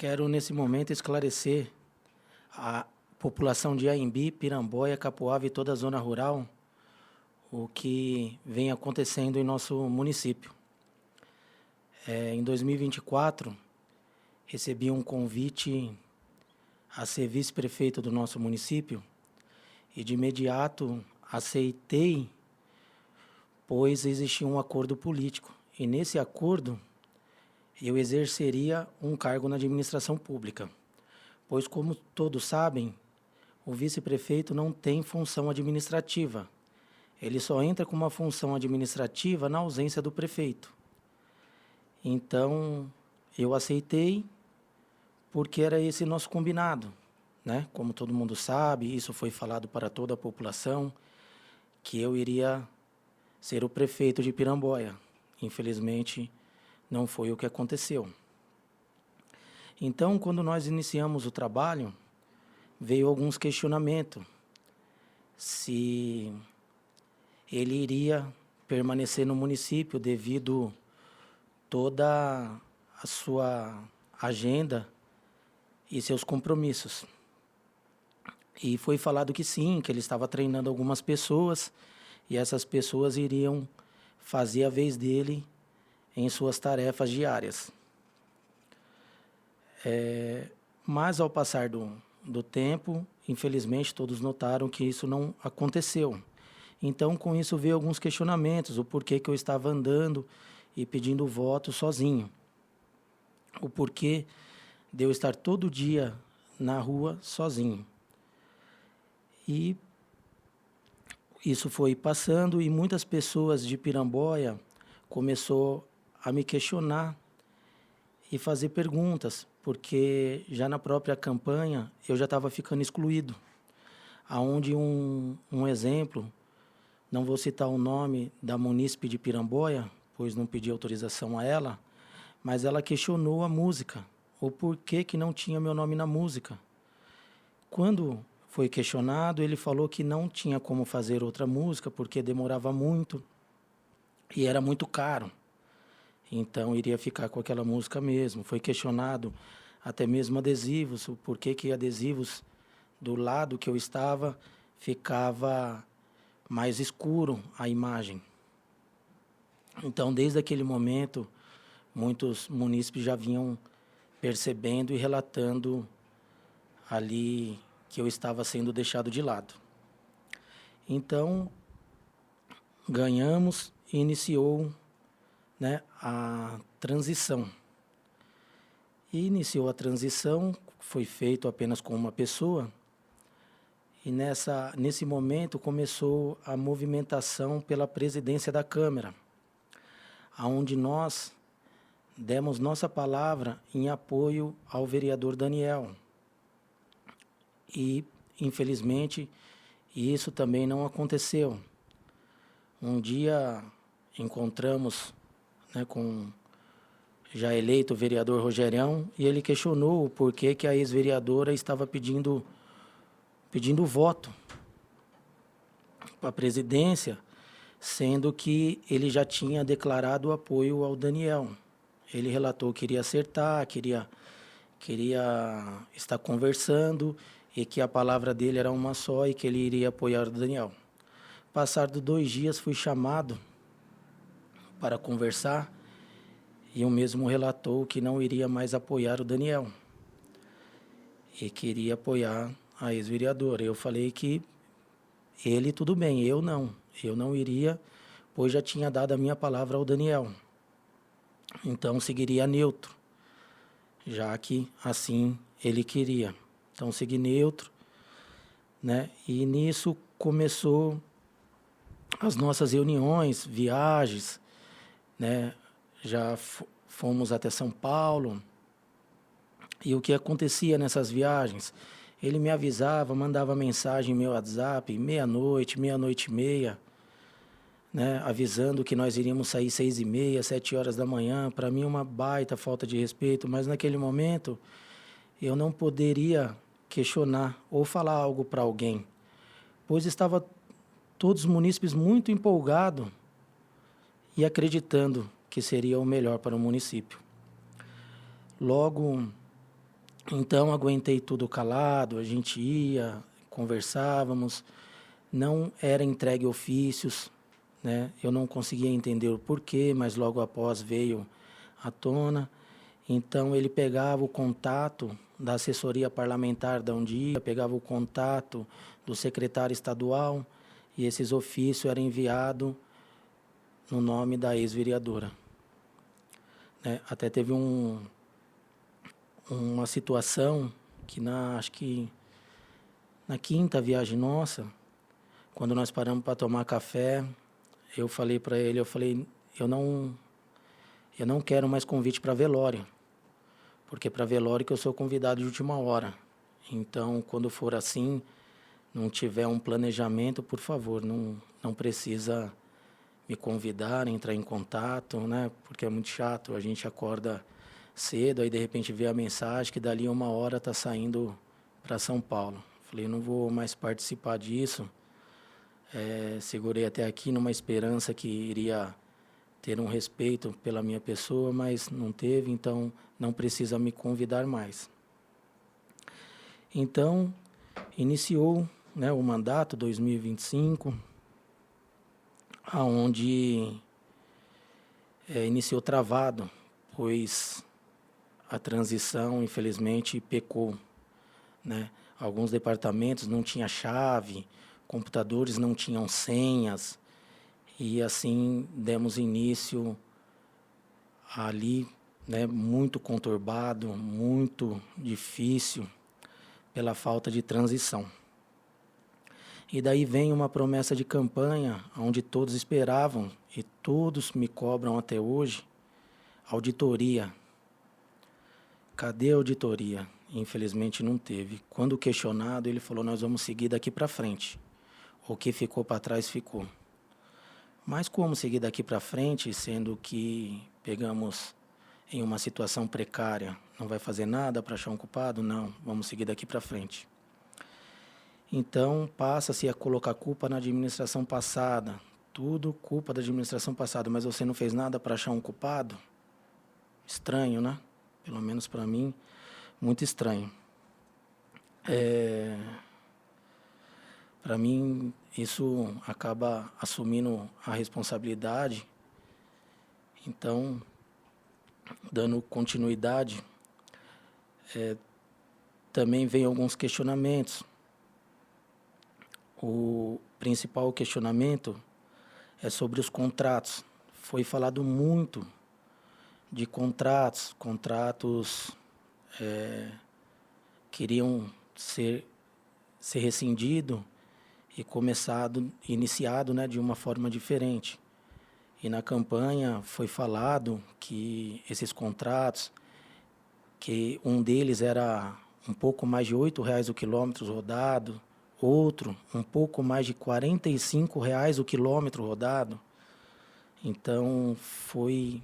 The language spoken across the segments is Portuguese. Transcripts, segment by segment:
Quero, nesse momento, esclarecer a população de Anhembi, Piramboia, Capoava e toda a zona rural o que vem acontecendo em nosso município. Em 2024, recebi um convite a ser vice-prefeito do nosso município e, de imediato, aceitei, pois existia um acordo político. E, nesse acordo, eu exerceria um cargo na administração pública, pois, como todos sabem, o vice-prefeito não tem função administrativa. Ele só entra com uma função administrativa na ausência do prefeito. Então, eu aceitei porque era esse nosso combinado, né? Como todo mundo sabe, isso foi falado para toda a população, que eu iria ser o prefeito de Piramboia. Infelizmente, não foi o que aconteceu. Então, quando nós iniciamos o trabalho, veio alguns questionamentos. Se ele iria permanecer no município devido toda a sua agenda e seus compromissos. E foi falado que sim, que ele estava treinando algumas pessoas e essas pessoas iriam fazer a vez dele em suas tarefas diárias. Mas, ao passar do tempo, infelizmente, todos notaram que isso não aconteceu. Então, com isso, veio alguns questionamentos, o porquê que eu estava andando e pedindo voto sozinho. O porquê de eu estar todo dia na rua sozinho. E isso foi passando e muitas pessoas de Piramboia começou a me questionar e fazer perguntas, porque já na própria campanha eu já estava ficando excluído. Aonde um exemplo, não vou citar o nome da munícipe de Piramboia, pois não pedi autorização a ela, mas ela questionou a música, o porquê que não tinha meu nome na música. Quando foi questionado, ele falou que não tinha como fazer outra música, porque demorava muito e era muito caro. Então, iria ficar com aquela música mesmo. Foi questionado até mesmo adesivos, o porquê que adesivos do lado que eu estava ficava mais escuro a imagem. Então, desde aquele momento, muitos munícipes já vinham percebendo e relatando ali que eu estava sendo deixado de lado. Então, ganhamos e iniciou, né, a transição. E iniciou a transição, foi feito apenas com uma pessoa, e nesse momento começou a movimentação pela presidência da Câmara, onde nós demos nossa palavra em apoio ao vereador Daniel. E, infelizmente, isso também não aconteceu. Um dia encontramos, né, com já eleito o vereador Rogerião, e ele questionou o porquê que a ex-vereadora estava pedindo voto para a presidência, sendo que ele já tinha declarado apoio ao Daniel. Ele relatou que iria acertar, queria estar conversando e que a palavra dele era uma só e que ele iria apoiar o Daniel. Passados 2 dias, fui chamado para conversar e o mesmo relatou que não iria mais apoiar o Daniel e queria apoiar a ex-vereadora. Eu falei que ele tudo bem, eu não iria, pois já tinha dado a minha palavra ao Daniel. Então seguiria neutro, já que assim ele queria. Então segui neutro, né? E nisso começou as nossas reuniões, viagens, né? Já fomos até São Paulo. E o que acontecia nessas viagens? Ele me avisava, mandava mensagem no meu WhatsApp, meia-noite, meia-noite e meia, né, avisando que nós iríamos sair 6h30, 7 horas da manhã. Para mim, uma baita falta de respeito, mas naquele momento eu não poderia questionar ou falar algo para alguém, pois estava todos os munícipes muito empolgados e acreditando que seria o melhor para o município. Logo, Então, aguentei tudo calado, a gente ia, conversávamos, não era entregue ofícios, né? Eu não conseguia entender o porquê, mas logo após veio à tona. Então, ele pegava o contato da assessoria parlamentar da Undia, pegava o contato do secretário estadual e esses ofícios eram enviados no nome da ex-vereadora, né? Até teve uma situação que acho que na quinta viagem nossa, quando nós paramos para tomar café, eu falei para ele, eu não quero mais convite para velório, porque para velório que eu sou convidado de última hora. Então, quando for assim, não tiver um planejamento, por favor, não precisa me convidar, entrar em contato, né? Porque é muito chato, a gente acorda cedo, aí de repente vê a mensagem que dali 1 hora está saindo para São Paulo. Falei, não vou mais participar disso. Segurei até aqui numa esperança que iria ter um respeito pela minha pessoa, mas não teve, então não precisa me convidar mais. Então, iniciou, né, o mandato 2025, aonde iniciou travado, pois a transição, infelizmente, pecou, né? Alguns departamentos não tinham chave, computadores não tinham senhas, e assim demos início ali, né, muito conturbado, muito difícil pela falta de transição. E daí vem uma promessa de campanha, onde todos esperavam, e todos me cobram até hoje, auditoria. Cadê a auditoria? Infelizmente não teve. Quando questionado, ele falou, nós vamos seguir daqui para frente. O que ficou para trás, ficou. Mas como seguir daqui para frente, sendo que pegamos em uma situação precária? Não vai fazer nada para achar um culpado? Não, vamos seguir daqui para frente. Então, passa-se a colocar culpa na administração passada. Tudo culpa da administração passada, mas você não fez nada para achar um culpado? Estranho, né? Pelo menos para mim, muito estranho. Para mim, isso acaba assumindo a responsabilidade. Então, dando continuidade, também vem alguns questionamentos. O principal questionamento é sobre os contratos. Foi falado muito de contratos queriam ser rescindido e iniciado, né, de uma forma diferente. E na campanha foi falado que esses contratos, que um deles era um pouco mais de R$8 o quilômetro rodado, outro um pouco mais de R$45 o quilômetro rodado. Então foi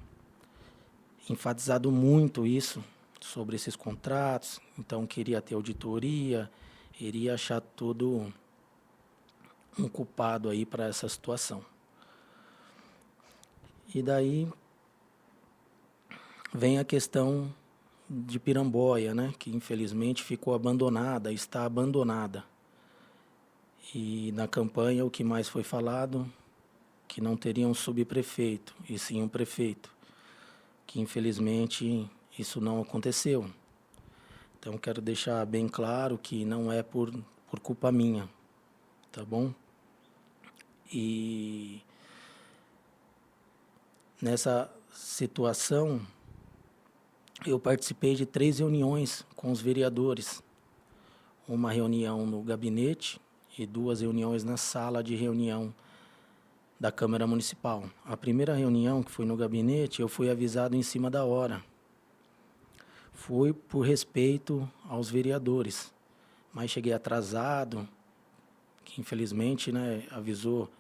enfatizado muito isso sobre esses contratos. Então queria ter auditoria, iria achar todo um culpado aí para essa situação. E daí vem a questão de Piramboia, né, que infelizmente ficou abandonada, está abandonada. E na campanha o que mais foi falado, que não teria um subprefeito, e sim um prefeito, que infelizmente isso não aconteceu. Então quero deixar bem claro que não é por culpa minha, tá bom? E nessa situação eu participei de 3 reuniões com os vereadores. Uma reunião no gabinete e 2 reuniões na sala de reunião da Câmara Municipal. A primeira reunião, que foi no gabinete, eu fui avisado em cima da hora. Foi por respeito aos vereadores, mas cheguei atrasado, que infelizmente, né, avisou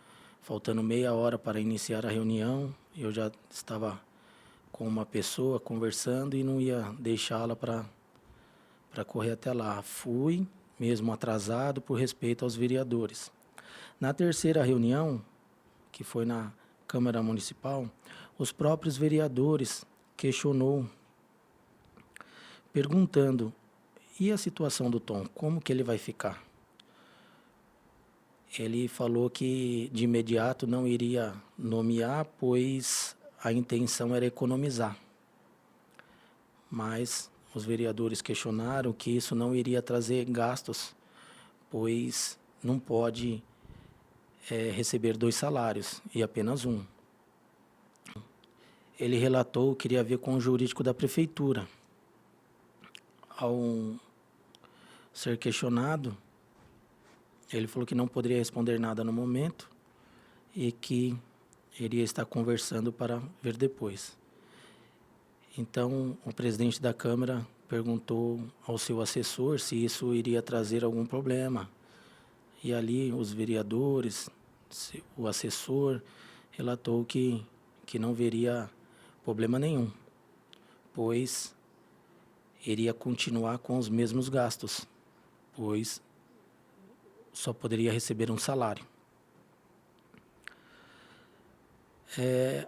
faltando meia hora para iniciar a reunião. Eu já estava com uma pessoa conversando e não ia deixá-la para correr até lá. Fui mesmo atrasado por respeito aos vereadores. Na terceira reunião, que foi na Câmara Municipal, os próprios vereadores questionou, perguntando, e a situação do Tom, como que ele vai ficar? Ele falou que de imediato não iria nomear, pois a intenção era economizar. Mas os vereadores questionaram que isso não iria trazer gastos, pois não pode receber 2 salários e apenas um. Ele relatou que queria ver com o jurídico da prefeitura. Ao ser questionado, ele falou que não poderia responder nada no momento e que iria estar conversando para ver depois. Então, o presidente da Câmara perguntou ao seu assessor se isso iria trazer algum problema. E ali os vereadores, o assessor, relatou que não veria problema nenhum, pois iria continuar com os mesmos gastos, pois só poderia receber um salário.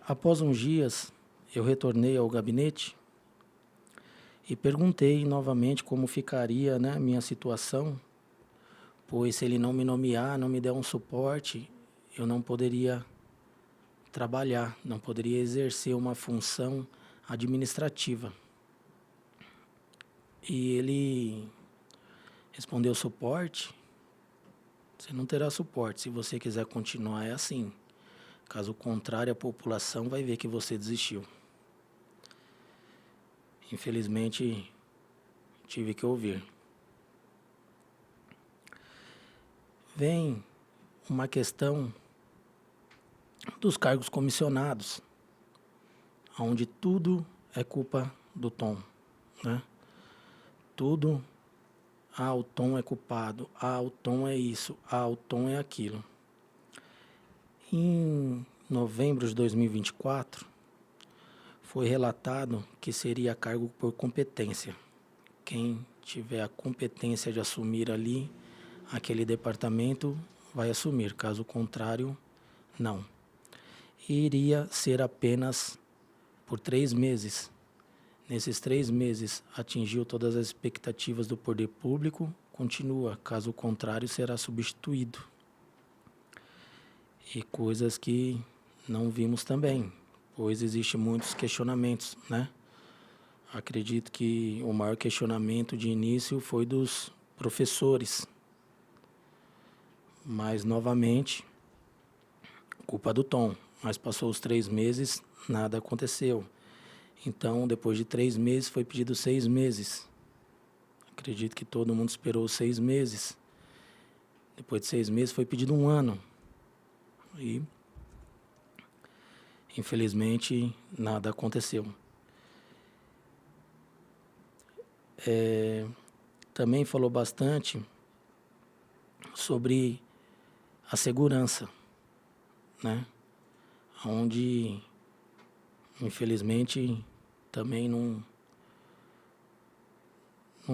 Após uns dias, eu retornei ao gabinete e perguntei novamente como ficaria, né, minha situação, pois se ele não me nomear, não me der um suporte, eu não poderia trabalhar, não poderia exercer uma função administrativa. E ele respondeu: suporte? Você não terá suporte. Se você quiser continuar, é assim. Caso contrário, a população vai ver que você desistiu. Infelizmente, tive que ouvir. Vem uma questão dos cargos comissionados, onde tudo é culpa do Tom, né? Tudo, o Tom é culpado, o Tom é isso, o Tom é aquilo. Em novembro de 2024, foi relatado que seria cargo por competência. Quem tiver a competência de assumir ali aquele departamento vai assumir, caso contrário, não. E iria ser apenas por 3 meses. Nesses 3 meses, atingiu todas as expectativas do poder público, continua, caso contrário, será substituído. E coisas que não vimos também, pois existem muitos questionamentos, né? Acredito que o maior questionamento de início foi dos professores. Mas, novamente, culpa do Tom. Mas passou os 3 meses, nada aconteceu. Então, depois de 3 meses, foi pedido 6 meses. Acredito que todo mundo esperou 6 meses. Depois de 6 meses, foi pedido 1 ano. E, infelizmente, nada aconteceu. Também falou bastante sobre a segurança, né? Onde, infelizmente, também não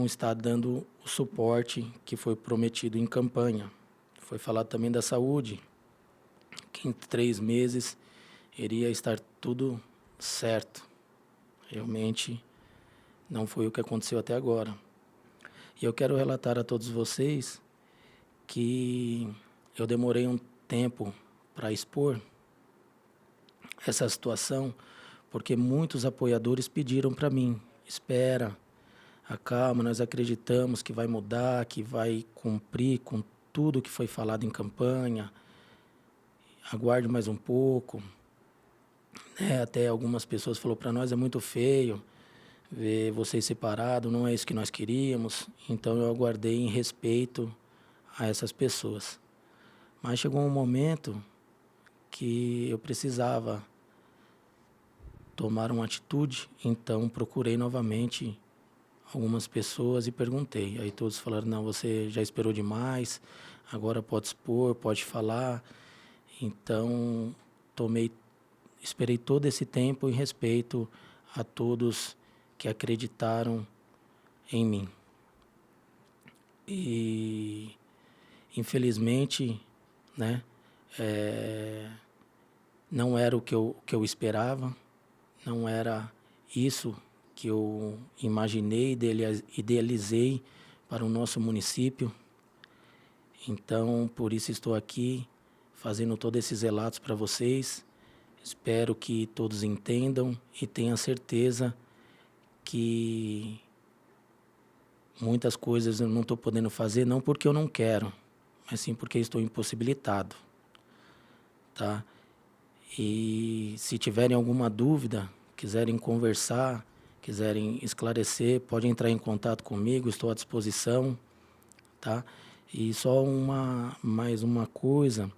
está dando o suporte que foi prometido em campanha. Foi falado também da saúde, que em 3 meses iria estar tudo certo. Realmente não foi o que aconteceu até agora. E eu quero relatar a todos vocês que eu demorei um tempo para expor essa situação, porque muitos apoiadores pediram para mim: espera, acalma, nós acreditamos que vai mudar, que vai cumprir com tudo que foi falado em campanha, aguarde mais um pouco. Até algumas pessoas falaram para nós: é muito feio ver vocês separados, não é isso que nós queríamos. Então eu aguardei em respeito a essas pessoas. Mas chegou um momento que eu precisava tomar uma atitude, então procurei novamente algumas pessoas e perguntei. Aí todos falaram: não, você já esperou demais, agora pode expor, pode falar. Então esperei todo esse tempo em respeito a todos que acreditaram em mim. E infelizmente, né, não era o que eu esperava, não era isso que eu imaginei, idealizei para o nosso município. Então, por isso estou aqui fazendo todos esses relatos para vocês. Espero que todos entendam e tenham certeza que muitas coisas eu não estou podendo fazer, não porque eu não quero, mas sim porque estou impossibilitado, tá? E se tiverem alguma dúvida, quiserem conversar, quiserem esclarecer, pode entrar em contato comigo, estou à disposição, tá? E só mais uma coisa,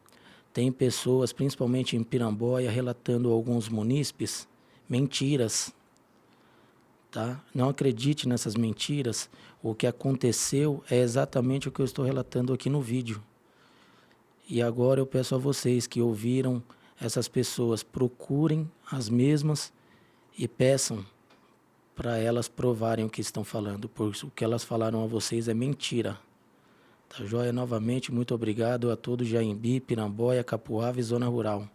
tem pessoas, principalmente em Piramboia, relatando a alguns munícipes mentiras, tá? Não acredite nessas mentiras, o que aconteceu é exatamente o que eu estou relatando aqui no vídeo. E agora eu peço a vocês que ouviram essas pessoas, procurem as mesmas e peçam para elas provarem o que estão falando, porque o que elas falaram a vocês é mentira. Tá joia? Novamente, muito obrigado a todos de Anhembi, Piramboia, Capoava e Zona Rural.